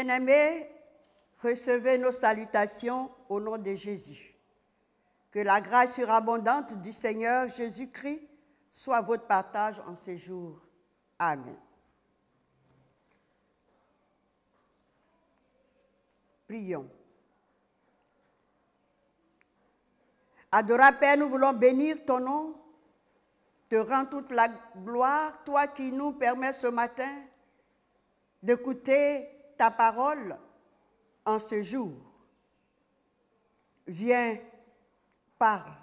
bien-aimés, recevez nos salutations au nom de Jésus. Que la grâce surabondante du Seigneur Jésus-Christ soit votre partage en ce jour. Amen. Prions. Adorable Père, nous voulons bénir ton nom, te rendre toute la gloire, toi qui nous permets ce matin d'écouter ta parole en ce jour. Viens, parle.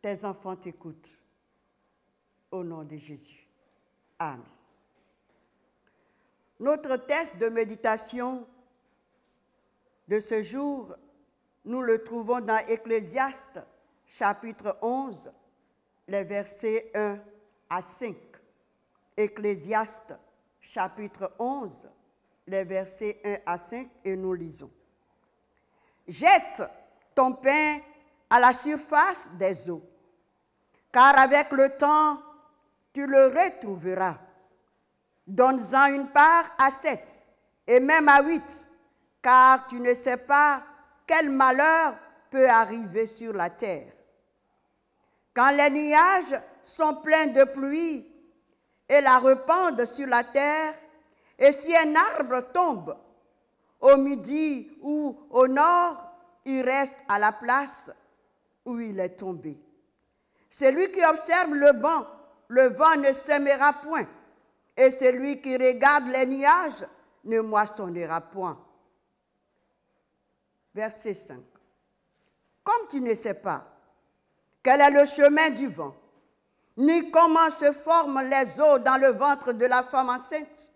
Tes enfants t'écoutent. Au nom de Jésus. Amen. Notre texte de méditation de ce jour, nous le trouvons dans Ecclésiaste, chapitre 11, les versets 1 à 5. Ecclésiaste, chapitre 11, les versets 1 à 5, et nous lisons. Jette ton pain à la surface des eaux, car avec le temps, tu le retrouveras. Donne-en une part à 7, et même à 8, car tu ne sais pas quel malheur peut arriver sur la terre. Quand les nuages sont pleins de pluie et la répandent sur la terre, et si un arbre tombe au midi ou au nord, il reste à la place où il est tombé. Celui qui observe le vent ne sèmera point, et celui qui regarde les nuages ne moissonnera point. Verset 5. Comme tu ne sais pas quel est le chemin du vent, ni comment se forment les eaux dans le ventre de la femme enceinte,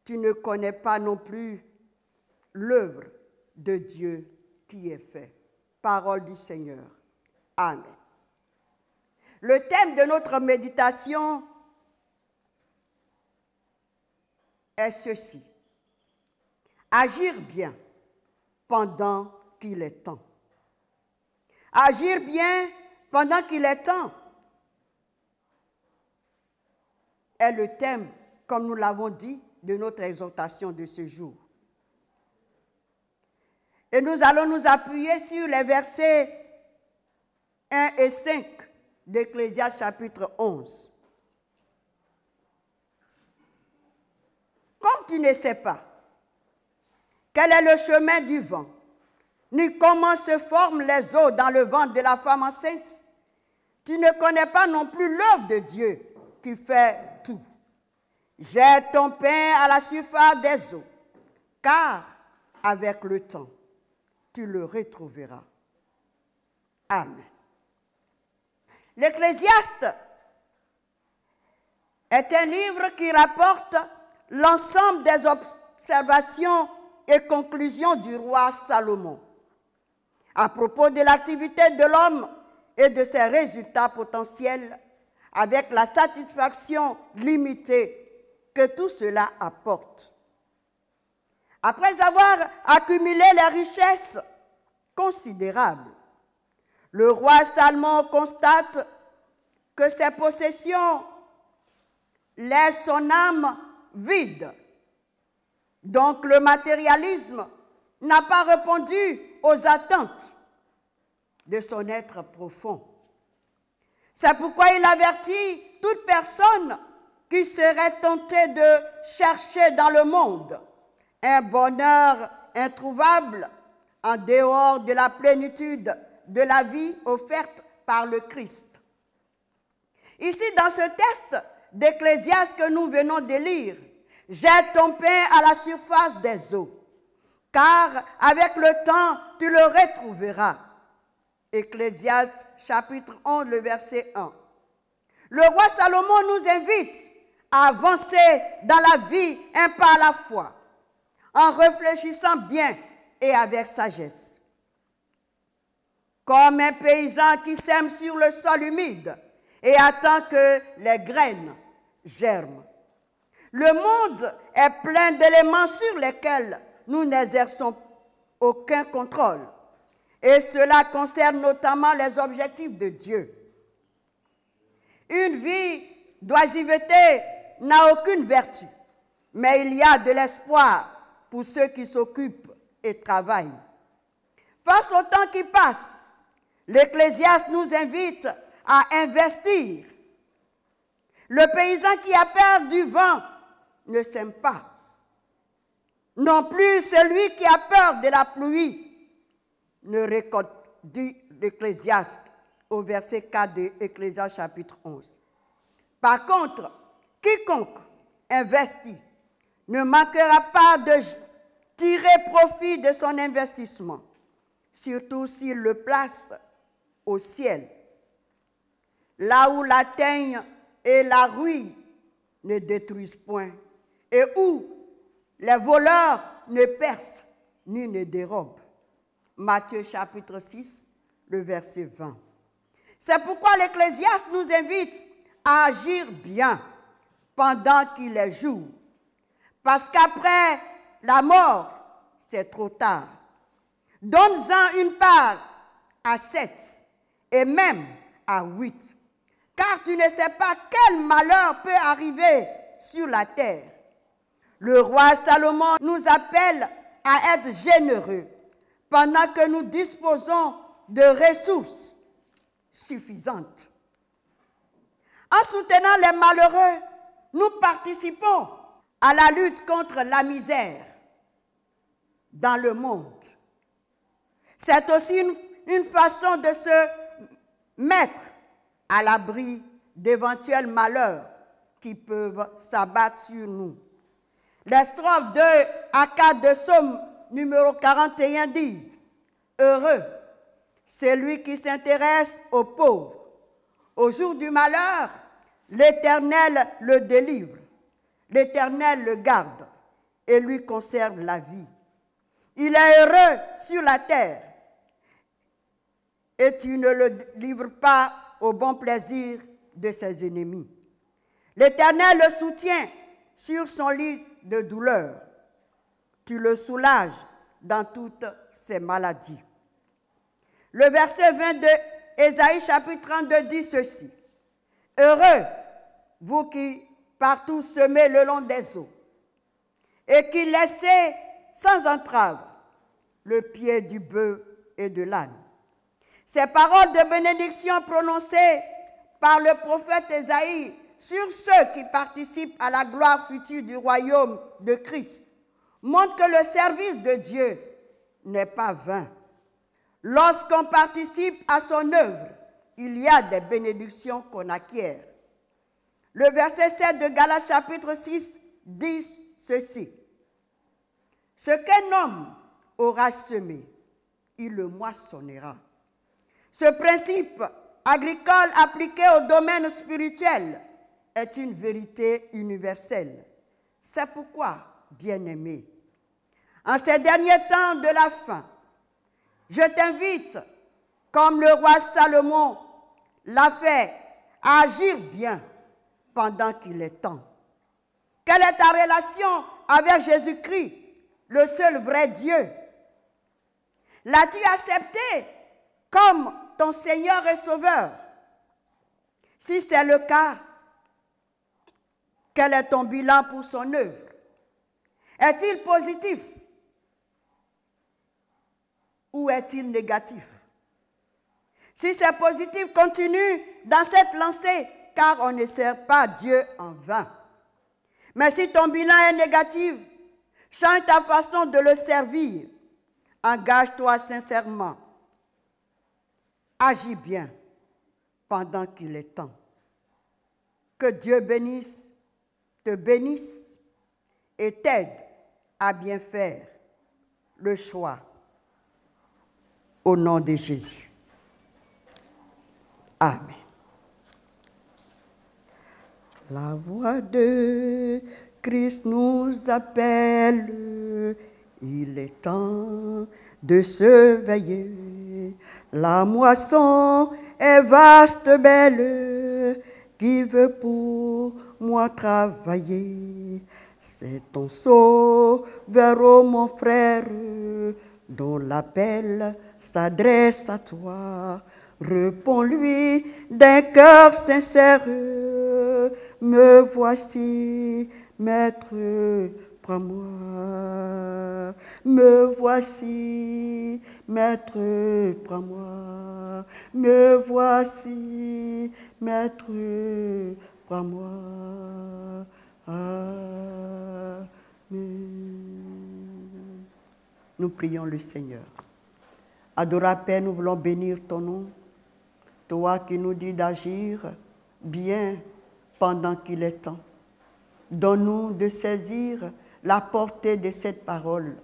tu ne connais pas non plus l'œuvre de Dieu qui est faite. Parole du Seigneur. Amen. Le thème de notre méditation est ceci. Agir bien pendant qu'il est temps. Agir bien pendant qu'il est temps est le thème, comme nous l'avons dit, de notre exhortation de ce jour. Et nous allons nous appuyer sur les versets 1 et 5 d'Ecclésiaste chapitre 11. Comme tu ne sais pas quel est le chemin du vent, ni comment se forment les eaux dans le ventre de la femme enceinte, tu ne connais pas non plus l'œuvre de Dieu qui fait tout. Jette ton pain à la surface des eaux, car avec le temps, tu le retrouveras. Amen. L'Ecclésiaste est un livre qui rapporte l'ensemble des observations et conclusions du roi Salomon à propos de l'activité de l'homme et de ses résultats potentiels, avec la satisfaction limitée que tout cela apporte. Après avoir accumulé les richesses considérables, le roi Salomon constate que ses possessions laissent son âme vide. Donc le matérialisme n'a pas répondu aux attentes de son être profond. C'est pourquoi il avertit toute personne qui serait tentée de chercher dans le monde un bonheur introuvable en dehors de la plénitude de la vie offerte par le Christ. Ici, dans ce texte d'Ecclésiaste que nous venons de lire, jette ton pain à la surface des eaux, car avec le temps, tu le retrouveras. Ecclésiaste chapitre 11, le verset 1. Le roi Salomon nous invite à avancer dans la vie un pas à la fois, en réfléchissant bien et avec sagesse. Comme un paysan qui sème sur le sol humide et attend que les graines germent. Le monde est plein d'éléments sur lesquels nous n'exerçons aucun contrôle. Et cela concerne notamment les objectifs de Dieu. Une vie d'oisiveté n'a aucune vertu, mais il y a de l'espoir pour ceux qui s'occupent et travaillent. Face au temps qui passe, l'Ecclésiaste nous invite à investir. Le paysan qui a peur du vent ne sème pas. Non plus celui qui a peur de la pluie ne récolte, dit l'Ecclésiaste au verset 4 de Ecclésiaste chapitre 11. Par contre, quiconque investit ne manquera pas de tirer profit de son investissement, surtout s'il le place au ciel, là où la teigne et la rouille ne détruisent point, et où les voleurs ne percent ni ne dérobent. Matthieu chapitre 6, le verset 20. C'est pourquoi l'Ecclésiaste nous invite à agir bien pendant qu'il est jour, parce qu'après la mort, c'est trop tard. Donne-en une part à 7 et même à 8, car tu ne sais pas quel malheur peut arriver sur la terre. Le roi Salomon nous appelle à être généreux pendant que nous disposons de ressources suffisantes. En soutenant les malheureux, nous participons à la lutte contre la misère dans le monde. C'est aussi une façon de se mettre à l'abri d'éventuels malheurs qui peuvent s'abattre sur nous. Les strophes 2 à 4 de Psaume numéro 41 disent « Heureux, c'est lui qui s'intéresse aux pauvres. Au jour du malheur, l'Éternel le délivre. L'Éternel le garde et lui conserve la vie. Il est heureux sur la terre et tu ne le livres pas au bon plaisir de ses ennemis. L'Éternel le soutient sur son lit de douleur. Tu le soulages dans toutes ses maladies. » Le verset 20 de Ésaïe chapitre 32 dit ceci. « Heureux, vous qui partout semez le long des eaux, et qui laissez sans entrave le pied du bœuf et de l'âne. » Ces paroles de bénédiction prononcées par le prophète Ésaïe sur ceux qui participent à la gloire future du royaume de Christ montrent que le service de Dieu n'est pas vain. Lorsqu'on participe à son œuvre, il y a des bénédictions qu'on acquiert. Le verset 7 de Galates chapitre 6 dit ceci. « Ce qu'un homme aura semé, il le moissonnera. » Ce principe agricole appliqué au domaine spirituel est une vérité universelle. C'est pourquoi, bien-aimés, en ces derniers temps de la fin, je t'invite, comme le roi Salomon l'a fait, à agir bien pendant qu'il est temps. Quelle est ta relation avec Jésus-Christ, le seul vrai Dieu? L'as-tu accepté comme ton Seigneur et Sauveur? Si c'est le cas, quel est ton bilan pour son œuvre? Est-il positif ou est-il négatif? Si c'est positif, continue dans cette lancée, car on ne sert pas Dieu en vain. Mais si ton bilan est négatif, change ta façon de le servir. Engage-toi sincèrement. Agis bien pendant qu'il est temps. Que Dieu te bénisse et t'aide à bien faire le choix au nom de Jésus. Amen. La voix de Christ nous appelle, il est temps de se veiller. La moisson est vaste, belle, qui veut pour moi travailler. C'est ton sauveur, oh mon frère, dont l'appel s'adresse à toi. Réponds-lui d'un cœur sincère, me voici, maître, prends-moi. Me voici, Maître, prends-moi. Me voici, Maître, prends-moi. Amen. Nous prions le Seigneur. Adorable Père, nous voulons bénir ton nom. Toi qui nous dis d'agir bien pendant qu'il est temps. Donne-nous de saisir la portée de cette parole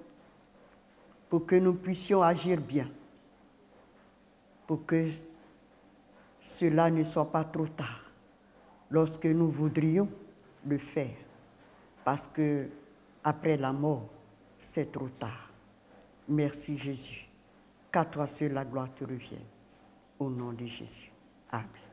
pour que nous puissions agir bien, pour que cela ne soit pas trop tard lorsque nous voudrions le faire, parce que après la mort, c'est trop tard. Merci Jésus, qu'à toi seul la gloire te revienne. Au nom de Jésus. Amen.